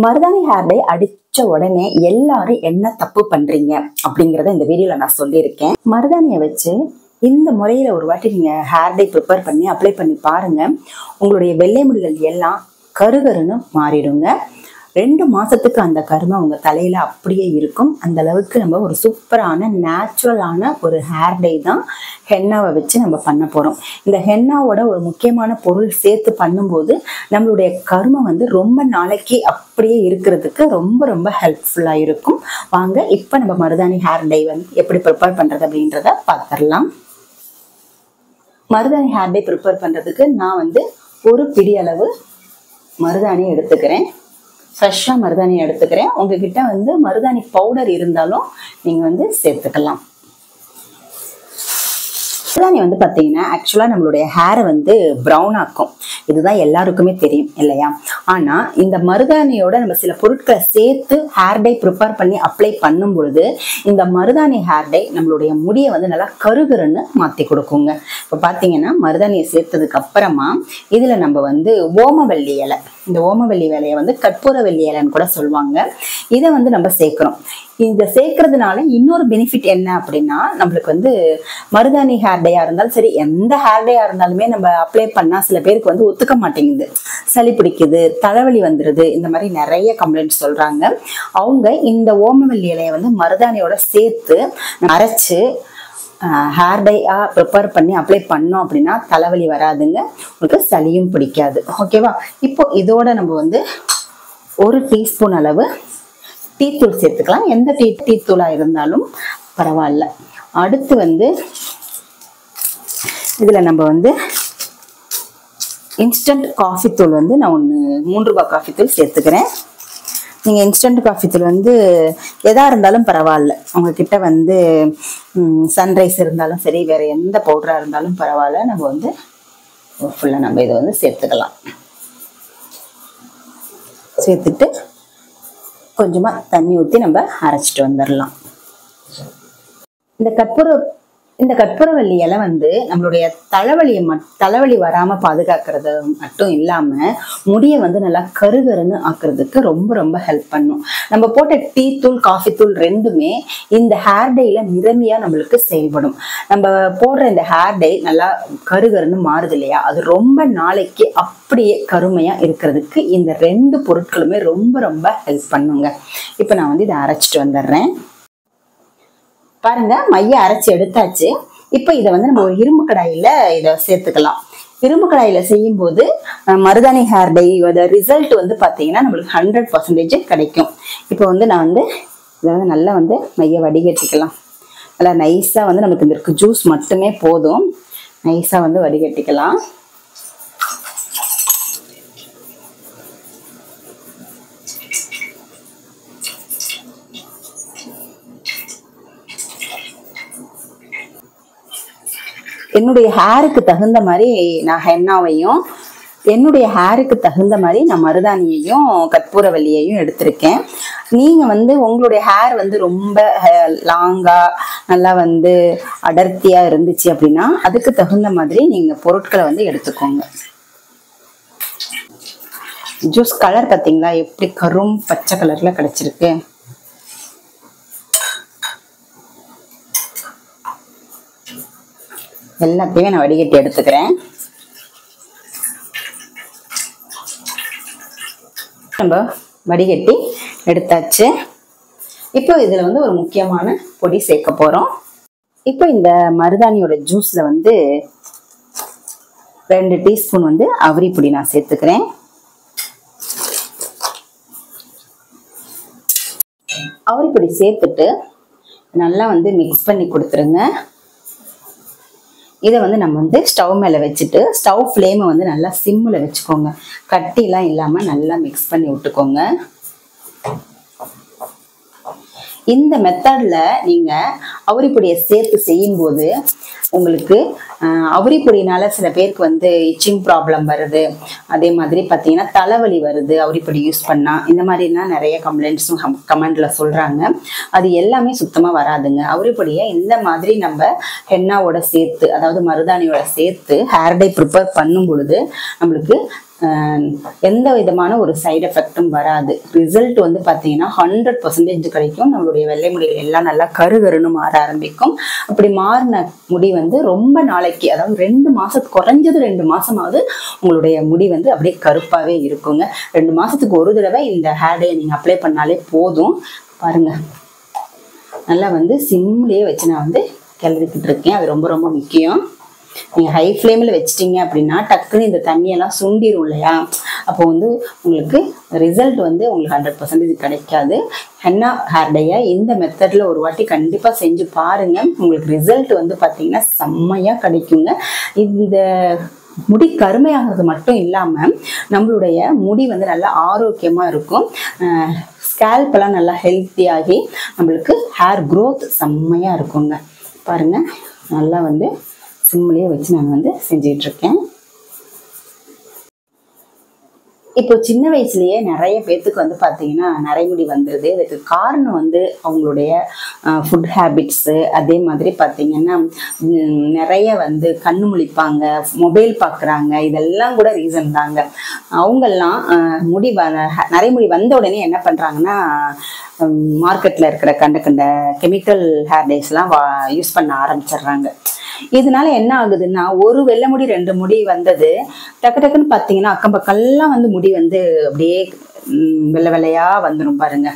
மருதாணி hair dye அடிச்ச உடனே எல்லாரும் என்ன தப்பு பண்றீங்க அப்படிங்கறத இந்த வீடியோல நான் சொல்லியிருக்கேன். மருதாணியை வச்சு இந்த முறையில ஒரு வாட்டி நீங்க ஹேர் டை ப்ரிப்பேர் பண்ணி அப்ளை பண்ணி பாருங்க. உங்களுடைய வெள்ளை முடிகள் எல்லாம் கருகருன்னு மாறிடுங்க. 2 மாசத்துக்கு அந்த கருமை உங்க தலையில அப்படியே இருக்கும். அந்த அளவுக்கு நம்ம ஒரு சூப்பரான நேச்சுரலான ஒரு ஹேர் டை தான் ஹென்னாவை வச்சு நம்ம பண்ண போறோம். இந்த ஹென்னாவோட ஒரு முக்கியமான பொருள் சேர்த்து பண்ணும்போது நம்மளுடைய கருமை ரொம்ப நாளைக்கு அப்படியே இருக்கிறதுக்கு ரொம்ப ஹெல்ப்ஃபுல்லா இருக்கும். வாங்க இப்ப நம்ம மருதாணி ஹேர் டை எப்படி ப்ரிப்பேர் பண்றது அப்படின்றத பார்த்துடலாம். மருதாணி ஹேர் டை ப்ரிப்பேர் பண்றதுக்கு நான் ஒரு பிடி அளவு மருதாணி எடுத்துக்கிறேன். ஃப்ரெஷ்ஷாக மருதாணி எடுத்துக்கிறேன். உங்ககிட்ட மருதாணி பவுடர் இருந்தாலும் நீங்கள் சேர்த்துக்கலாம். மருதாணி பார்த்தீங்கன்னா ஆக்சுவலாக நம்மளுடைய ஹேரை ப்ரௌன் ஆக்கும். இதுதான் எல்லாருக்குமே தெரியும் இல்லையா? ஆனால் இந்த மருதாணியோட நம்ம சில பொருட்களை சேர்த்து ஹேர் டை ப்ரிப்பேர் பண்ணி அப்ளை பண்ணும் பொழுது இந்த மருதாணி ஹேர் டை நம்மளுடைய முடியை நல்லா கருகருன்னு மாற்றி கொடுக்குங்க. இப்போ பார்த்தீங்கன்னா மருதாணியை சேர்த்ததுக்கு அப்புறமா இதில் நம்ம ஓமவல்லி இலை, இந்த ஓமவல்லி இலையை கற்பூரவல்லி இலைன்னு கூட சொல்லுவாங்க. இதை நம்ம சேர்க்கிறோம். இதை சேர்க்கறதுனால இன்னொரு பெனிஃபிட் என்ன அப்படின்னா, நம்மளுக்கு மருதாணி ஹேர் டையா இருந்தாலும் சரி, எந்த ஹேர் டையா இருந்தாலுமே நம்ம அப்ளை பண்ணா சில பேருக்கு ஒத்துக்க மாட்டேங்குது, சளி பிடிக்குது, தலைவலி வந்துடுது, இந்த மாதிரி நிறைய கம்ப்ளைண்ட் சொல்றாங்க. அவங்க இந்த ஓமவல்லி இலையை மருதாணியோட சேர்த்து அரைச்சு ஹேர் டையா ப்ரிப்பேர் பண்ணி அப்ளை பண்ணோம் அப்படின்னா தலைவலி வராதுங்க, உங்களுக்கு சளியும் பிடிக்காது. ஓகேவா? இப்போ இதோட நம்ம 1 டீஸ்பூன் அளவு டீத்தூள் சேர்த்துக்கலாம். எந்த டீத்தூளா இருந்தாலும் பரவாயில்ல. அடுத்து இதுல நம்ம இன்ஸ்டன்ட் காஃபி தூள் நான் ஒன்று 3 ரூபாய் காஃபி தூள் சேர்த்துக்கிறேன். நீங்கள் இன்ஸ்டன்ட் காஃபி தூள் எதா இருந்தாலும் பரவாயில்ல. உங்ககிட்ட சன்ரைஸ் இருந்தாலும் சரி, வேற எந்த பவுடராக இருந்தாலும் பரவாயில்ல. நம்ம ஃபுல்லாக நம்ம இதை சேர்த்துக்கலாம். சேர்த்துட்டு கொஞ்சமாக தண்ணி ஊற்றி நம்ம அரைச்சிட்டு வந்துடலாம். இந்த கற்பூரவல்லி இலை நம்மளுடைய தலைவலி வராமல் பாதுகாக்கிறது மட்டும் இல்லாமல் முடியை நல்லா கருகருன்னு ஆக்குறதுக்கு ரொம்ப ஹெல்ப் பண்ணும். நம்ம போட்ட டீ தூள் காஃபி தூள் ரெண்டுமே இந்த ஹேர் டைல நிறமையாக நம்மளுக்கு செயல்படும். நம்ம போடுற இந்த ஹேர் டை நல்லா கருகருன்னு மாறுது இல்லையா? அது ரொம்ப நாளைக்கு அப்படியே கருமையாக இருக்கிறதுக்கு இந்த 2 பொருட்களுமே ரொம்ப ஹெல்ப் பண்ணுங்க. இப்போ நான் இதை அரைச்சிட்டு வந்துடுறேன். பாருங்க, மைய அரைச்சி எடுத்தாச்சு. இப்போ இதை நம்ம ஒரு இரும்பு கடாயில இதை சேர்த்துக்கலாம். இரும்பு கடாயில செய்யும் போது மருதாணி ஹேர் டை ரிசல்ட் பாத்தீங்கன்னா நம்மளுக்கு 100% கிடைக்கும். இப்போ நான் இதை நல்லா மைய வடிகட்டிக்கலாம். நல்லா நைஸா நமக்கு இந்த ஜூஸ் மட்டுமே போதும். நைஸா வடிகட்டிக்கலாம். என்னுடைய ஹேருக்கு தகுந்த மாதிரி நான் ஹென்னாவையும், என்னுடைய ஹேருக்கு தகுந்த மாதிரி நான் மருதாணியையும் கற்பூரவல்லியையும் எடுத்திருக்கேன். நீங்க உங்களுடைய ஹேர் ரொம்ப லாங்கா நல்லா அடர்த்தியா இருந்துச்சு அப்படின்னா அதுக்கு தகுந்த மாதிரி நீங்க பொருட்களை எடுத்துக்கோங்க. ஜூஸ் கலர் பார்த்தீங்களா எப்படி கரும் பச்சை கலர்ல கிடைச்சிருக்கு. எல்லாத்தையுமே நான் வடிகட்டி எடுத்துக்கிறேன். நம்ம வடிகட்டி எடுத்தாச்சு. இப்போ இதுல ஒரு முக்கியமான பொடி சேர்க்க போறோம். இப்போ இந்த மருதாணியோட ஜூஸ்ல 2 டீஸ்பூன் அவரி பொடி நான் சேர்த்துக்கிறேன். அவரி பொடி சேர்த்துட்டு நல்லா மிக்ஸ் பண்ணி கொடுத்துருங்க. இதை நம்ம ஸ்டவ் மேலே வச்சுட்டு ஸ்டவ் ஃப்ளேமை நல்லா சிம்மில் வச்சுக்கோங்க. கட்டிலாம் இல்லாமல் நல்லா மிக்ஸ் பண்ணி விட்டுக்கோங்க. இந்த மெத்தடில் நீங்கள் அவரி பொடியை சேர்த்து செய்யும்போது உங்களுக்கு அவரி பொடினால சில பேருக்கு இச்சிங் ப்ராப்ளம் வருது, அதே மாதிரி பார்த்தீங்கன்னா தலைவலி வருது அவரி பொடி யூஸ் பண்ணால், இந்த மாதிரிலாம் நிறைய கம்ப்ளைண்ட்ஸும் கமெண்ட்ல சொல்கிறாங்க. அது எல்லாமே சுத்தமாக வராதுங்க. அவரி பொடியை இந்த மாதிரி நம்ம ஹென்னாவோட சேர்த்து, அதாவது மருதாணியோட சேர்த்து ஹேர் டை ப்ரிப்பேர் பண்ணும் பொழுது நம்மளுக்கு எந்த விதமான ஒரு சைடு எஃபெக்டும் வராது. ரிசல்ட் வந்து பார்த்தீங்கன்னா 100% கிடைக்கும். நம்மளுடைய வெள்ளை முடிகள் எல்லாம் நல்லா கருகருன்னு மாற ஆரம்பிக்கும். அப்படி மாறின முடி வந்து ரொம்ப நாளைக்கு, அதாவது 2 மாசத்துக்கு, குறைஞ்சது 2 மாசமாவது உங்களுடைய முடி வந்து அப்படியே கருப்பாவே இருக்குங்க. 2 மாசத்துக்கு ஒரு தடவை இந்த ஹேர் டே நீங்க அப்ளை பண்ணாலே போதும். பாருங்க, நல்லா வந்து சிம்லேயே வச்சு நான் வந்து கிளறிக்கிட்டு இருக்கேன். அது ரொம்ப ரொம்ப முக்கியம். நீங்கள் ஹை ஃப்ளேமில் வச்சிட்டிங்க அப்படின்னா டக்குன்னு இந்த தண்ணியெல்லாம் சுண்டிடும் இல்லையா? அப்போ வந்து உங்களுக்கு ரிசல்ட் வந்து உங்களுக்கு 100% கிடைக்காது. ஹென்னா ஹேர் டேயை இந்த மெத்தடில் ஒரு வாட்டி கண்டிப்பாக செஞ்சு பாருங்கள். உங்களுக்கு ரிசல்ட் வந்து பார்த்தீங்கன்னா செம்மையாக கிடைக்குங்க. இந்த முடி கருமையாகிறது மட்டும் இல்லாமல் நம்மளுடைய முடி வந்து நல்லா ஆரோக்கியமாக இருக்கும். ஸ்கேல்பெல்லாம் நல்லா ஹெல்த்தியாகி நம்மளுக்கு ஹேர் க்ரோத் செம்மையாக இருக்குங்க. பாருங்கள், நல்லா வந்து சிம்லேயே வச்சு நான் வந்து செஞ்சிட்ருக்கேன். இப்போ சின்ன வயசுலேயே நிறைய பேர்த்துக்கு வந்து பார்த்தீங்கன்னா நரைமுடி வந்துடுது. இதுக்கு காரணம் வந்து அவங்களுடைய ஃபுட் ஹேபிட்ஸு, அதே மாதிரி பார்த்தீங்கன்னா நிறைய வந்து கண்ணு முழிப்பாங்க, மொபைல் பார்க்குறாங்க, இதெல்லாம் கூட ரீசன் தாங்க. அவங்கெல்லாம் நரைமுடி வந்த உடனே என்ன பண்ணுறாங்கன்னா, மார்க்கெட்டில் இருக்கிற கண்ட கெமிக்கல் ஹேர் டேஸ்லாம் யூஸ் பண்ண ஆரம்பிச்சிடுறாங்க. இதனால என்ன ஆகுதுன்னா, ஒரு வெள்ளை முடி 2 முடி வந்தது டக்கு டக்குன்னு பார்த்தீங்கன்னா அக்கம் பக்கம்லாம் வந்து முடி வந்து அப்படியே வெள்ளை வெள்ளையா வந்துடும் பாருங்க.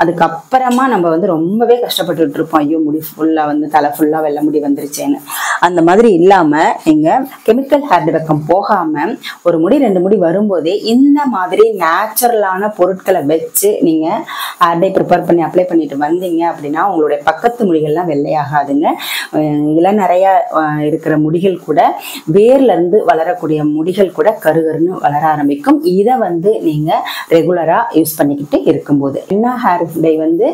அதுக்கப்புறமா நம்ம வந்து ரொம்பவே கஷ்டப்பட்டுட்டு இருப்போம். ஐயோ, முடி ஃபுல்லாக வந்து தலை ஃபுல்லாக வெள்ளை முடி வந்துருச்சேன்னு. அந்த மாதிரி இல்லாமல் நீங்கள் கெமிக்கல் ஹேர் பக்கம் போகாமல் ஒரு முடி 2 முடி வரும்போதே இந்த மாதிரி நேச்சுரலான பொருட்களை வச்சு நீங்கள் ஹேர் டே ப்ரிப்பேர் பண்ணி அப்ளை பண்ணிட்டு வந்தீங்க அப்படின்னா உங்களுடைய பக்கத்து முடிகள்லாம் வெள்ளையாகாதுங்க. நிறைய இருக்கிற முடிகள் கூட, வேர்லேருந்து வளரக்கூடிய முடிகள் கூட கருகருன்னு வளர ஆரம்பிக்கும். இதை வந்து நீங்கள் ரெகுலராக யூஸ் பண்ணிக்கிட்டு இருக்கும்போது என்ன ஹேர் டே வந்து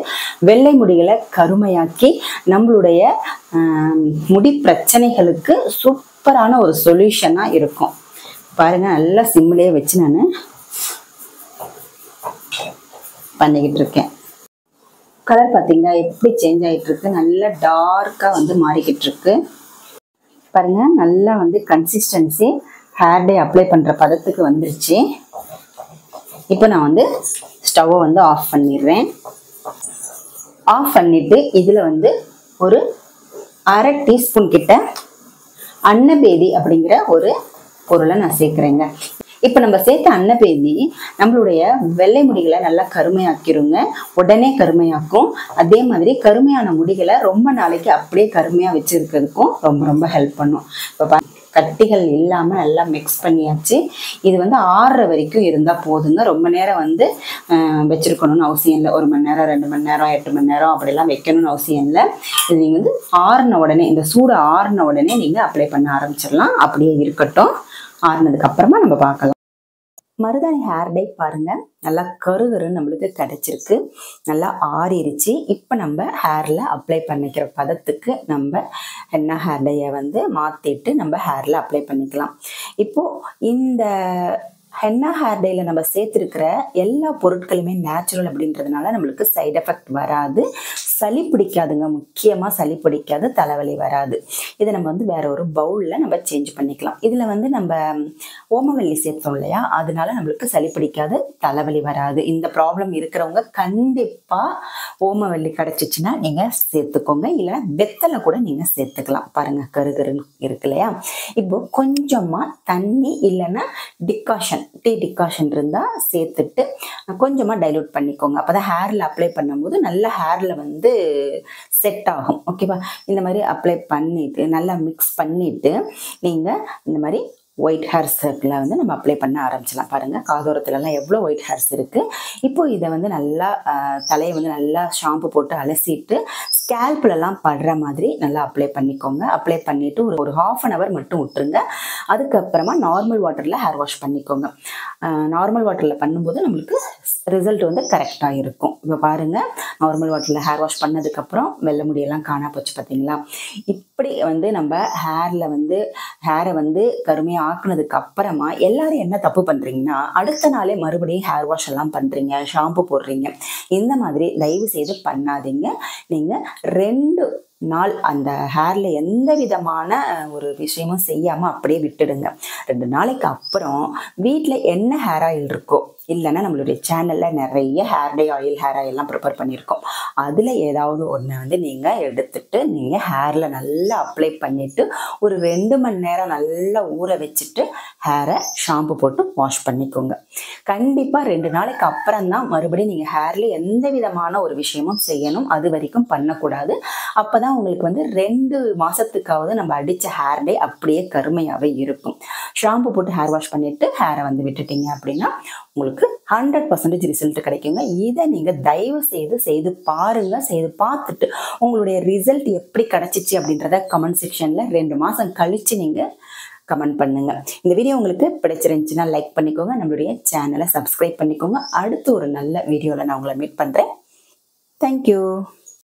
வெள்ளை முடிகளை கருமையாக்கி நம்மளுடைய முடி பிரச்சனைகளுக்கு சூப்பரான ஒரு சொல்யூஷனாக இருக்கும். பாருங்க, நல்லா சிம்லேயே வச்சு நான் பண்ணிக்கிட்டு இருக்கேன். கலர் பார்த்தீங்கன்னா எப்படி சேஞ்ச் ஆகிட்டு இருக்கு, நல்லா டார்க்காக வந்து மாறிக்கிட்டு இருக்கு. பாருங்க, நல்லா வந்து கன்சிஸ்டன்சி ஹேர் டே அப்ளை பண்ணுற பதத்துக்கு வந்துருச்சு. இப்போ நான் வந்து ஸ்டவ்வை வந்து ஆஃப் பண்ணிடுறேன். ஆஃப் பண்ணிட்டு இதில் வந்து ஒரு 1/2 டீஸ்பூன் கிட்ட அன்னபேதி அப்படிங்கிற ஒரு பொருளை நான் சேர்க்குறேங்க. இப்போ நம்ம சேர்த்த அன்னபேதி நம்மளுடைய வெள்ளை முடிகளை நல்லா கருமையாக்கிருங்க. உடனே கருமையாக்கும். அதே மாதிரி கருமையான முடிகளை ரொம்ப நாளைக்கு அப்படியே கருமையாக வச்சிருக்கிறதுக்கும் ரொம்ப ரொம்ப ஹெல்ப் பண்ணும். இப்போ கட்டிகள் இல்லாமல் நல்லா மிக்ஸ் பண்ணியாச்சு. இது வந்து 6 வரைக்கும் இருந்தால் போதுங்க. ரொம்ப நேரம் வந்து வச்சுருக்கணும்னு அவசியம் இல்லை. 1 மணி நேரம், 2 மணி நேரம், 8 மணி நேரம் அப்படிலாம் வைக்கணும்னு அவசியம் இல்லை. இது நீங்கள் வந்து ஆறின உடனே, இந்த சூடு ஆறின உடனே நீங்கள் அப்ளை பண்ண ஆரம்பிச்சிடலாம். அப்படியே இருக்கட்டும். ஆறினதுக்கு அப்புறமா நம்ம பார்க்கலாம். மருதாணி ஹேர் டை பாருங்க, நல்லா கருகருன்னு நம்மளுக்கு கிடைச்சிருக்கு. நல்லா ஆறிடுச்சு. இப்போ நம்ம ஹேரில் அப்ளை பண்ணிக்கிற பதத்துக்கு நம்ம ஹென்னா ஹேர் டையை வந்து மாற்றிட்டு நம்ம ஹேரில் அப்ளை பண்ணிக்கலாம். இப்போது இந்த ஹென்னா ஹேர் டேயில் நம்ம சேர்த்துருக்கிற எல்லா பொருட்களுமே நேச்சுரல் அப்படின்றதுனால நம்மளுக்கு சைட் எஃபெக்ட் வராது. சளி பிடிக்காதுங்க. முக்கியமாக சளி பிடிக்காது, தலைவலி வராது. இதை நம்ம வந்து வேற ஒரு பவுலில் நம்ம சேஞ்ச் பண்ணிக்கலாம். இதில் வந்து நம்ம ஓமவல்லி சேர்த்தோம் இல்லையா, அதனால நம்மளுக்கு சளி பிடிக்காது, தலைவலி வராது. இந்த ப்ராப்ளம் இருக்கிறவங்க கண்டிப்பாக ஓமவல்லி கிடச்சிச்சின்னா நீங்கள் சேர்த்துக்கோங்க. இல்லைன்னா வெத்தலை கூட நீங்கள் சேர்த்துக்கலாம். பாருங்கள், கருகருன்னு இருக்கு இல்லையா. இப்போ கொஞ்சமாக தண்ணி இல்லைன்னா டிகாஷன், டீ டிகாஷன் இருந்தால் சேர்த்துட்டு கொஞ்சமாக டைல்யூட் பண்ணிக்கோங்க. அப்போ தான் ஹேரில் அப்ளை பண்ணும்போது நல்ல ஹேரில் வந்து செட் ஆகும். ஓகேவா? இந்த மாதிரி அப்ளை பண்ணிவிட்டு நல்லா மிக்ஸ் பண்ணிவிட்டு நீங்கள் இந்த மாதிரி ஒயிட் ஹேர்ஸுக்குள்ள வந்து நம்ம அப்ளை பண்ண ஆரம்பிச்சிடலாம். பாருங்கள், காதோரத்துலலாம் எவ்வளோ ஒயிட் ஹேர்ஸ் இருக்குது. இப்போது இதை வந்து நல்லா தலையை வந்து நல்லா ஷாம்பு போட்டு அலசிட்டு ஸ்கேல்ப்லலாம் படுற மாதிரி நல்லா அப்ளை பண்ணிக்கோங்க. அப்ளை பண்ணிவிட்டு ஒரு 1/2 hour மட்டும் விட்டுருங்க. அதுக்கப்புறமா நார்மல் வாட்டரில் ஹேர் வாஷ் பண்ணிக்கோங்க. நார்மல் வாட்டரில் பண்ணும்போது நம்மளுக்கு ரிசல்ட் வந்து கரெக்டாக இருக்கும். இப்போ பாருங்கள், நார்மல் வாட்டரில் ஹேர் வாஷ் பண்ணதுக்கப்புறம் வெள்ளை முடியெல்லாம் காணா போச்சு பார்த்தீங்களா. இப்படி வந்து நம்ம ஹேரை வந்து கருமையாக ஆக்குனதுக்கு அப்புறமா எல்லாரும் என்ன தப்பு பண்ணுறீங்கன்னா, அடுத்த நாளே மறுபடியும் ஹேர் வாஷ் எல்லாம் பண்ணுறீங்க, ஷாம்பு போடுறீங்க. இந்த மாதிரி தயவு செய்து பண்ணாதீங்க. நீங்கள் 2 நாள் அந்த ஹேர்ல எந்த விதமான ஒரு விஷயமும் செய்யாம அப்படியே விட்டுடுங்க. 2 நாளைக்கு அப்புறம் வீட்ல என்ன ஹேர் ஆயில் இருக்கோ, இல்லைன்னா நம்மளுடைய சேனல்ல நிறைய ஹேர் டே ஆயில், ஹேர் ஆயில்லாம் ப்ரிப்பேர் பண்ணியிருக்கோம். அதுல ஏதாவது ஒண்ணு வந்து நீங்க எடுத்துட்டு நீங்க ஹேர்ல நல்லா அப்ளை பண்ணிட்டு ஒரு 2 மணி நேரம் நல்லா ஊற வச்சுட்டு ஹேரை ஷாம்பு போட்டு வாஷ் பண்ணிக்கோங்க. கண்டிப்பா 2 நாளைக்கு அப்புறம் தான் மறுபடியும் நீங்க ஹேர்ல எந்த விதமான ஒரு விஷயமும் செய்யணும். அது வரைக்கும் பண்ணக்கூடாது. அப்பதான் உங்களுக்கு வந்து 2 மாசத்துக்காவது நம்ம அடிச்ச ஹேர் டே அப்படியே கருமையாவே இருக்கும். ஷாம்பு போட்டு ஹேர் வாஷ் பண்ணிட்டு ஹேரை வந்து விட்டுட்டீங்க அப்படின்னா உங்களுக்கு 100% ரிசல்ட் கிடைக்குங்க. இதை நீங்க தயவு செய்து பாருங்க. செய்து பார்த்துட்டு உங்களுடைய ரிசல்ட் எப்படி கிடைச்சிச்சு அப்படின்றத கமெண்ட் செக்ஷன்ல 2 மாசம் கழிச்சு நீங்க கமெண்ட் பண்ணுங்க. இந்த வீடியோ உங்களுக்கு பிடிச்சிருந்துச்சுன்னா லைக் பண்ணிக்கோங்க. நம்மளுடைய சேனலை சப்ஸ்கிரைப் பண்ணிக்கோங்க. அடுத்து ஒரு நல்ல வீடியோல நான் உங்களை மீட் பண்றேன். தேங்க்யூ.